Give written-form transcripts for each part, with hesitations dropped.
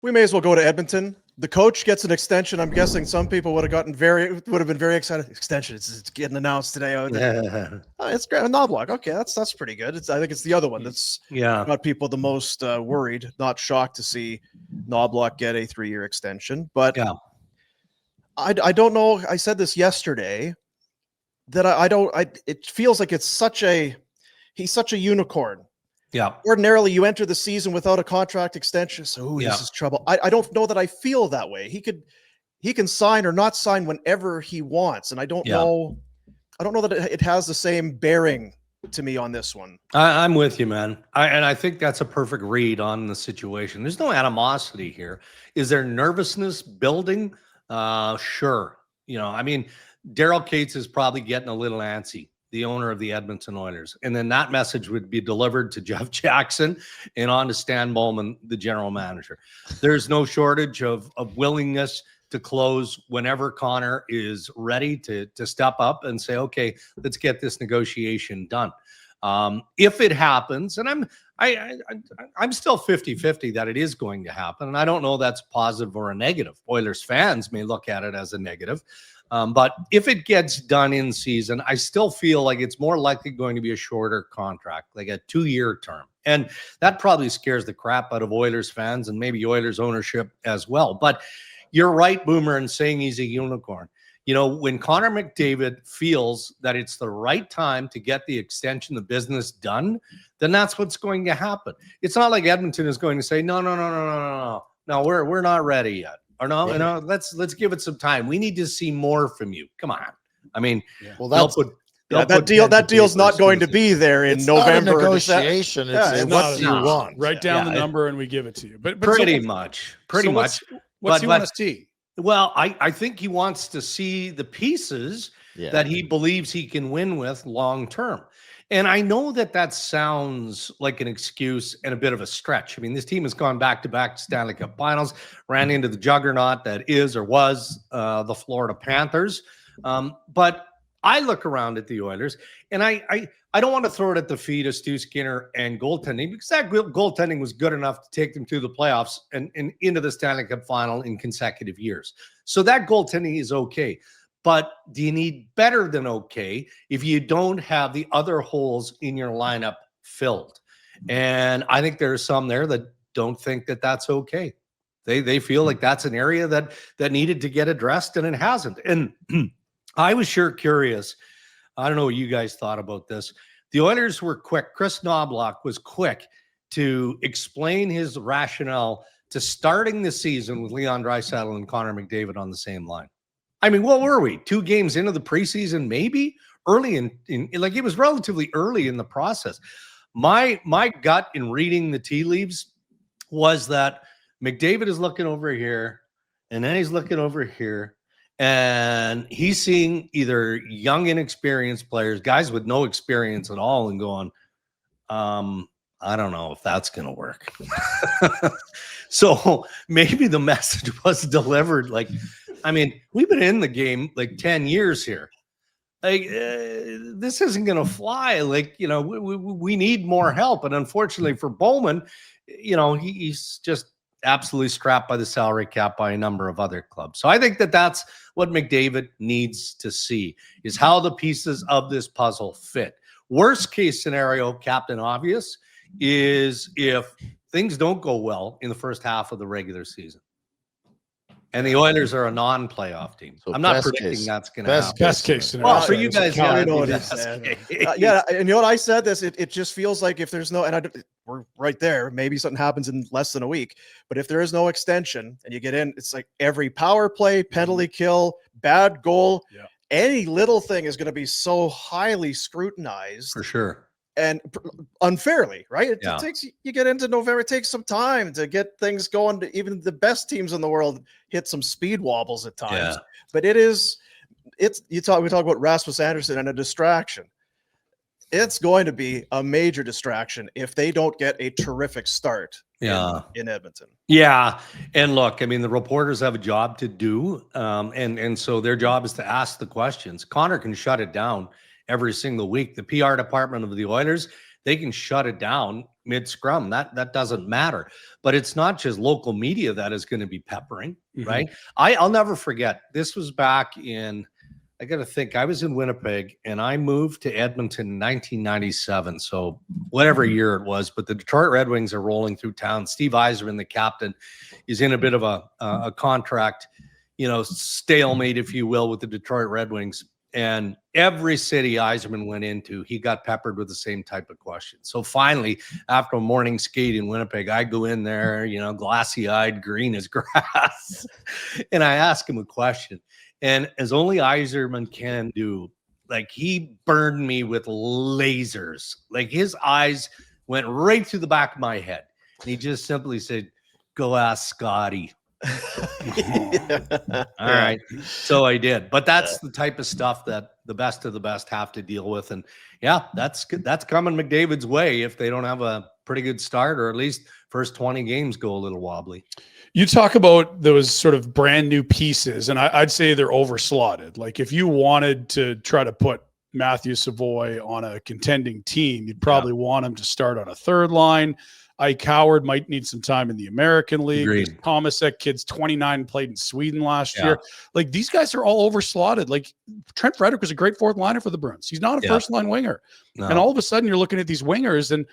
We may as well go to Edmonton. The coach gets an extension. I'm guessing some people would have been very excited. Extension. It's getting announced today. It's Knobloch. Okay, that's pretty good. I think it's the other one that's got people the most worried. Not shocked to see Knobloch get a 3-year extension, but I don't know. I said this yesterday that I don't. It feels like he's such a unicorn. Yeah. Ordinarily, you enter the season without a contract extension, so this is trouble. I don't know that I feel that way. He can sign or not sign whenever he wants, and I don't know. I don't know that it has the same bearing to me on this one. I'm with you, man. I think that's a perfect read on the situation. There's no animosity here. Is there nervousness building? Sure. I mean, Daryl Cates is probably getting a little antsy, the owner of the Edmonton Oilers. And then that message would be delivered to Jeff Jackson and on to Stan Bowman, the general manager. There's no shortage of willingness to close whenever Connor is ready to step up and say, okay, let's get this negotiation done. If it happens, and I'm still 50-50 that it is going to happen, and I don't know that's positive or a negative. Oilers fans may look at it as a negative. But if it gets done in season, I still feel like it's more likely going to be a shorter contract, like a 2-year term. And that probably scares the crap out of Oilers fans and maybe Oilers ownership as well. But you're right, Boomer, in saying he's a unicorn. When Connor McDavid feels that it's the right time to get the extension, the business done, then that's what's going to happen. It's not like Edmonton is going to say, no, we're not ready yet. Or no, let's give it some time. We need to see more from you. Come on. I mean, that deal's not going to be there in November. Not a negotiation. It's what do you want? Write down the number and we give it to you. But pretty much. What's he want to see? Well, I think he wants to see the pieces that he believes he can win with long term. And I know that sounds like an excuse and a bit of a stretch. I mean, this team has gone back-to-back Stanley Cup Finals, ran into the juggernaut that is or was the Florida Panthers. But I look around at the Oilers, and I don't want to throw it at the feet of Stu Skinner and goaltending, because that goaltending was good enough to take them to the playoffs and into the Stanley Cup Final in consecutive years. So that goaltending is okay. But do you need better than okay if you don't have the other holes in your lineup filled? And I think there are some there that don't think that that's okay. They feel like that's an area that needed to get addressed, and it hasn't. And I was sure curious. I don't know what you guys thought about this. The Oilers were quick. Chris Knobloch was quick to explain his rationale to starting the season with Leon Draisaitl and Connor McDavid on the same line. I mean, what were we? 2 games into the preseason, maybe early in like it was relatively early in the process. My gut in reading the tea leaves was that McDavid is looking over here, and then he's looking over here, and he's seeing either young, inexperienced players, guys with no experience at all, and going, I don't know if that's going to work. So maybe the message was delivered like, I mean, we've been in the game like 10 years here. Like, this isn't going to fly. Like, we need more help. And unfortunately for Bowman, he's just absolutely strapped by the salary cap by a number of other clubs. So I think that's what McDavid needs to see, is how the pieces of this puzzle fit. Worst case scenario, Captain Obvious, is if things don't go well in the first half of the regular season and the Oilers are a non-playoff team. So I'm not predicting that's going to happen. Best case scenario. Well, for you guys, and you know what I said this, it just feels like if there's no, we're right there, maybe something happens in less than a week, but if there is no extension and you get in, it's like every power play, penalty kill, bad goal, any little thing is going to be so highly scrutinized. For sure. And unfairly, right? It takes, you get into November, it takes some time to get things going. To even the best teams in the world hit some speed wobbles at times. But we talk about Rasmus Anderson and a distraction. It's going to be a major distraction if they don't get a terrific start in Edmonton. Yeah. And look, I mean, the reporters have a job to do. And so their job is to ask the questions. Connor can shut it down every single week. The PR department of the Oilers, they can shut it down mid scrum. That doesn't matter. But it's not just local media that is going to be peppering, right? I'll never forget. This was back in, I got to think, I was in Winnipeg and I moved to Edmonton in 1997. So whatever year it was, but the Detroit Red Wings are rolling through town. Steve Yzerman, the captain, is in a bit of a contract, stalemate, if you will, with the Detroit Red Wings. And every city Yzerman went into, he got peppered with the same type of question. So finally, after a morning skate in Winnipeg, I go in there, glassy-eyed, green as grass, and I ask him a question. And as only Yzerman can do, like, he burned me with lasers. Like, his eyes went right through the back of my head. And he just simply said, "Go ask Scotty." All right. So I did. But that's the type of stuff that the best of the best have to deal with. And yeah, that's good. That's coming McDavid's way if they don't have a pretty good start, or at least first 20 games go a little wobbly. You talk about those sort of brand new pieces, and I'd say they're overslotted. Like, if you wanted to try to put Matthew Savoy on a contending team, you'd probably want him to start on a third line. Ike Howard might need some time in the American League. Agreed. Thomas, that kid's 29, played in Sweden last year. Like, these guys are all overslotted. Like, Trent Frederick was a great fourth liner for the Bruins. He's not a first line winger. No. And all of a sudden you're looking at these wingers, and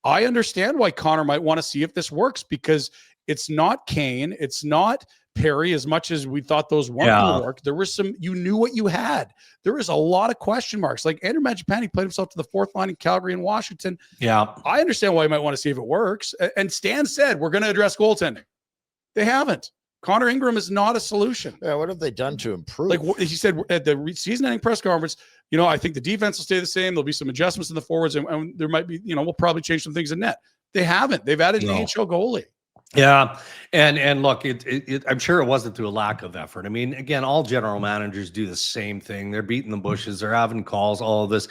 I understand why Connor might want to see if this works, because it's not Kane, it's not Perry, as much as we thought those weren't going to work. There was some, you knew what you had. There was a lot of question marks. Like, Andrew Mangiapane played himself to the fourth line in Calgary and Washington. Yeah. I understand why you might want to see if it works. And Stan said, we're going to address goaltending. They haven't. Connor Ingram is not a solution. Yeah, what have they done to improve? Like he said at the season-ending press conference, I think the defense will stay the same. There'll be some adjustments in the forwards, and there might be, we'll probably change some things in net. They haven't. They've added an AHL goalie. Yeah. And look, I'm sure it wasn't through a lack of effort. I mean, again, all general managers do the same thing. They're beating the bushes. They're having calls, all of this.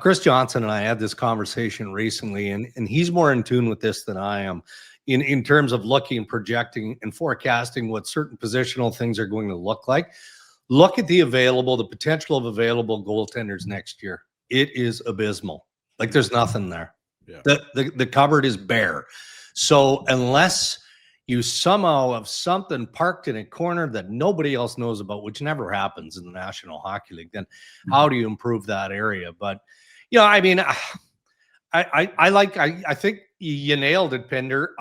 Chris Johnson and I had this conversation recently, and he's more in tune with this than I am in terms of looking and projecting and forecasting what certain positional things are going to look like. Look at the potential of available goaltenders next year. It is abysmal. Like, there's nothing there. Yeah. The cupboard is bare. So unless you somehow have something parked in a corner that nobody else knows about, which never happens in the National Hockey League, then how do you improve that area? But, I mean, I think you nailed it, Pinder.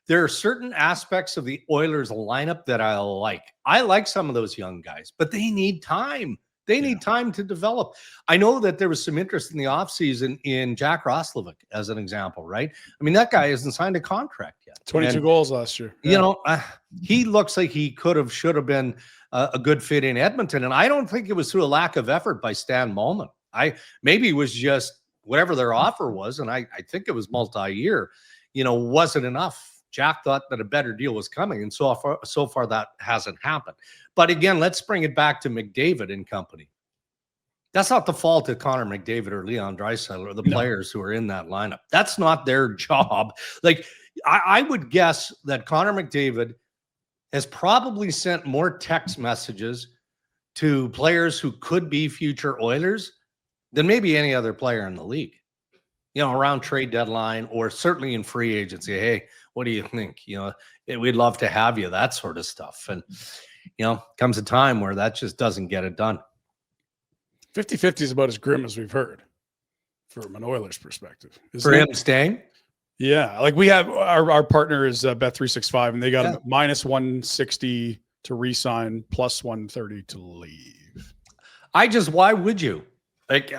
There are certain aspects of the Oilers lineup that I like. I like some of those young guys, but they need time. They need time to develop. I know that there was some interest in the offseason in Jack Roslovic, as an example, right? I mean, that guy hasn't signed a contract yet. 22 goals last year. He looks like he should have been a good fit in Edmonton. And I don't think it was through a lack of effort by Stan Mullen. Maybe it was just whatever their offer was, and I think it was multi-year, wasn't enough. Jack thought that a better deal was coming, and so far that hasn't happened. But again, let's bring it back to McDavid and company. That's not the fault of Connor McDavid or Leon Draisaitl or the players who are in that lineup. That's not their job. Like, I would guess that Connor McDavid has probably sent more text messages to players who could be future Oilers than maybe any other player in the league. Around trade deadline, or certainly in free agency. Hey, what do you think? We'd love to have you, that sort of stuff. And, comes a time where that just doesn't get it done. 50-50 is about as grim as we've heard from an Oilers perspective. For him staying? Yeah. Like, we have our partner is Bet365, and they got him minus 160 to re-sign, plus 130 to leave. Why would you? Like,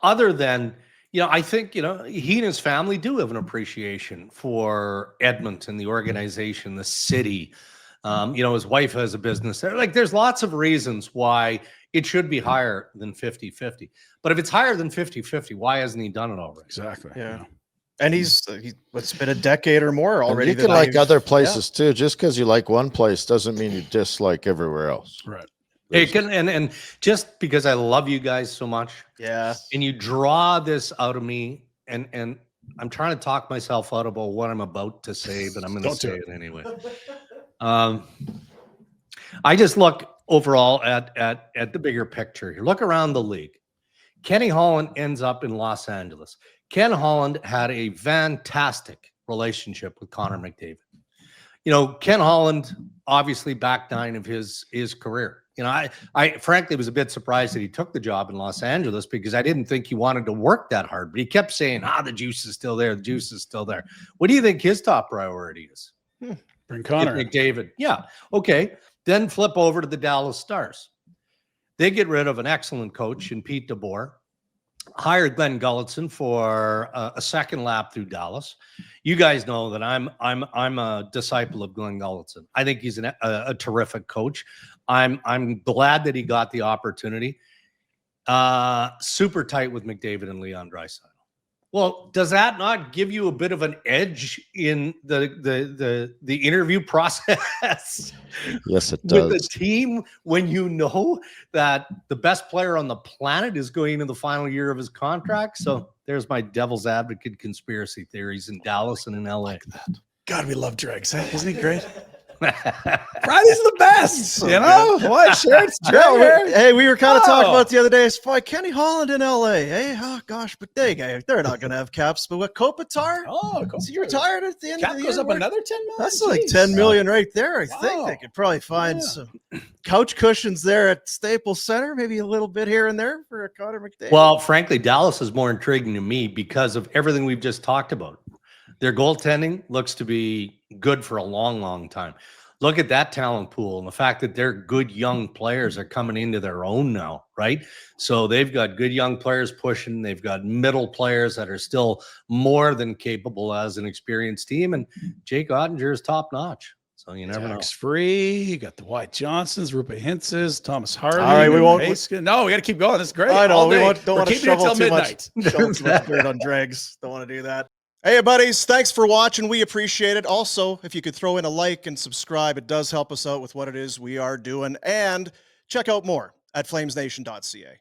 other than, I think, he and his family do have an appreciation for Edmonton, the organization, the city. His wife has a business there. Like, there's lots of reasons why it should be higher than 50-50. But if it's higher than 50-50, why hasn't he done it already? Exactly. Yeah. And it's been a decade or more already. And you can like other places too. Just because you like one place doesn't mean you dislike everywhere else. Right. And just because I love you guys so much, and you draw this out of me, and I'm trying to talk myself out about what I'm about to say, but I'm going to say it anyway. I just look overall at the bigger picture here. Look around the league. Kenny Holland ends up in Los Angeles. Ken Holland had a fantastic relationship with Connor McDavid. You know, Ken Holland, obviously back nine of his career. You know, I frankly was a bit surprised that he took the job in Los Angeles because I didn't think he wanted to work that hard. But he kept saying, the juice is still there. The juice is still there. What do you think his top priority is? Bring Connor. McDavid. Yeah. Okay. Then flip over to the Dallas Stars. They get rid of an excellent coach in Pete DeBoer. Hired Glenn Gulletson for a second lap through Dallas. You guys know that I'm a disciple of Glenn Gulletson. I think he's a terrific coach. I'm glad that he got the opportunity. Super tight with McDavid and Leon Draisaitl. Well, does that not give you a bit of an edge in the interview process? Yes, it does. With the team, when you know that the best player on the planet is going into the final year of his contract. So there's my devil's advocate conspiracy theories in Dallas and in LA. Like that. God, we love Dregs. Isn't he great? Friday's the best. So you know what? Sure, it's Dreger. Hey, we were kind of talking about the other day. It's boy, Kenny Holland in LA. Hey, oh gosh, but they're not going to have caps. But what Kopitar? Oh, is he retired at the end Cap of the goes year? up another 10 million. That's like 10 million right there. I think Wow. they could probably find some couch cushions there at Staples Center, maybe a little bit here and there for a Connor McDavid. Well, frankly, Dallas is more intriguing to me because of everything we've just talked about. Their goaltending looks to be good for a long, long time. Look at that talent pool and the fact that they're good young players are coming into their own now, right? So they've got good young players pushing. They've got middle players that are still more than capable as an experienced team. And Jake Ottinger is top notch. So you never know. Tax-free. You got the White Johnsons, Rupa Hintzes, Thomas Hardy. All right, we won't. No, we got to keep going. That's great. I know All we day. don't want to keeping it shovel till too midnight. much dirt on Dregs. Don't want to do that. Hey, buddies, thanks for watching. We appreciate it. Also, if you could throw in a like and subscribe, it does help us out with what it is we are doing. And check out more at flamesnation.ca.